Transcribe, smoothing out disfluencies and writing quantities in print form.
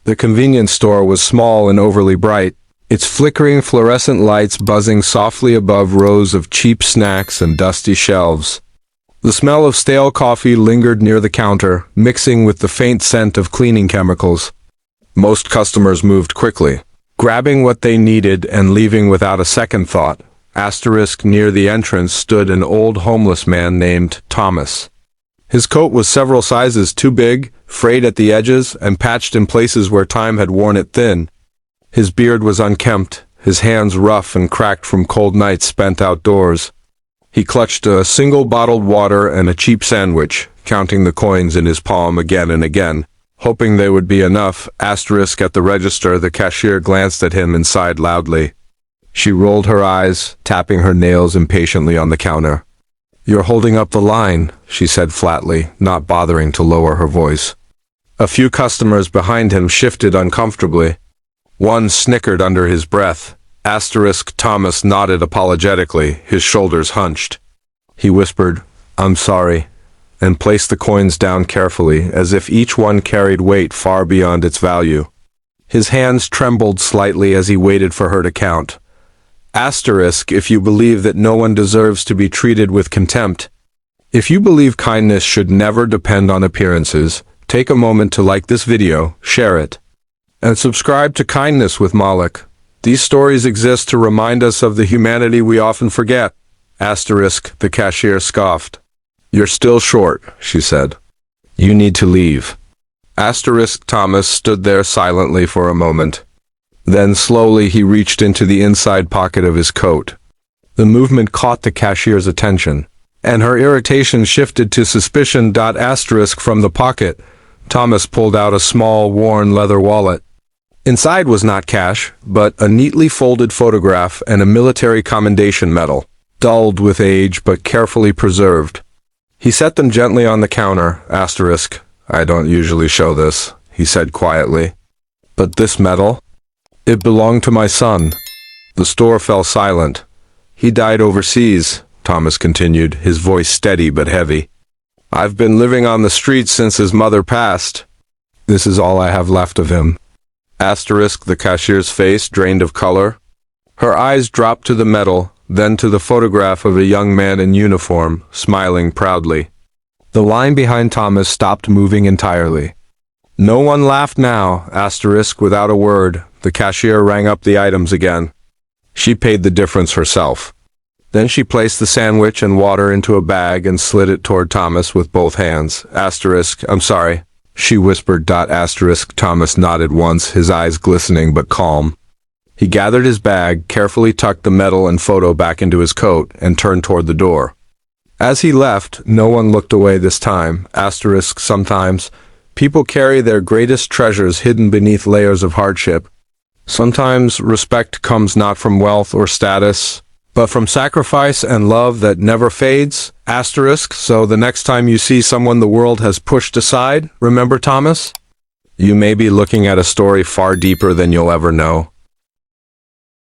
The convenience store was small and overly bright, its flickering fluorescent lights buzzing softly above rows of cheap snacks and dusty shelves. The smell of stale coffee lingered near the counter, mixing with the faint scent of cleaning chemicals. Most customers moved quickly, grabbing what they needed and leaving without a second thought. Near the entrance stood an old homeless man named Thomas. His coat was several sizes too big, frayed at the edges, and patched in places where time had worn it thin. His beard was unkempt, his hands rough and cracked from cold nights spent outdoors. He clutched a single bottled water and a cheap sandwich, counting the coins in his palm again and again, hoping they would be enough. At the register, the cashier glanced at him and sighed loudly. She rolled her eyes, tapping her nails impatiently on the counter. "You're holding up the line," she said flatly, not bothering to lower her voice. A few customers behind him shifted uncomfortably. One snickered under his breath. Thomas nodded apologetically, his shoulders hunched. He whispered, "I'm sorry," and placed the coins down carefully, as if each one carried weight far beyond its value. His hands trembled slightly as he waited for her to count. If you believe that no one deserves to be treated with contempt. If you believe kindness should never depend on appearances, take a moment to like this video, share it, and subscribe to Kindness with Malik. These stories exist to remind us of the humanity we often forget. The cashier scoffed. "You're still short," she said. "You need to leave." Thomas stood there silently for a moment. Then slowly he reached into the inside pocket of his coat. The movement caught the cashier's attention, and her irritation shifted to suspicion. From the pocket, Thomas pulled out a small, worn leather wallet. Inside was not cash, but a neatly folded photograph and a military commendation medal, dulled with age but carefully preserved. He set them gently on the counter. "I don't usually show this," he said quietly. "But this medal? It belonged to my son." The store fell silent. "He died overseas," Thomas continued, his voice steady but heavy. "I've been living on the streets since his mother passed. This is all I have left of him." The cashier's face drained of color. Her eyes dropped to the medal, then to the photograph of a young man in uniform, smiling proudly. The line behind Thomas stopped moving entirely. No one laughed now. Without a word, the cashier rang up the items again. She paid the difference herself. Then she placed the sandwich and water into a bag and slid it toward Thomas with both hands. "I'm sorry," she whispered. Thomas nodded once, his eyes glistening but calm. He gathered his bag, carefully tucked the medal and photo back into his coat, and turned toward the door. As he left, no one looked away this time. Sometimes people carry their greatest treasures hidden beneath layers of hardship. Sometimes respect comes not from wealth or status, but from sacrifice and love that never fades. So the next time you see someone the world has pushed aside, remember Thomas? You may be looking at a story far deeper than you'll ever know.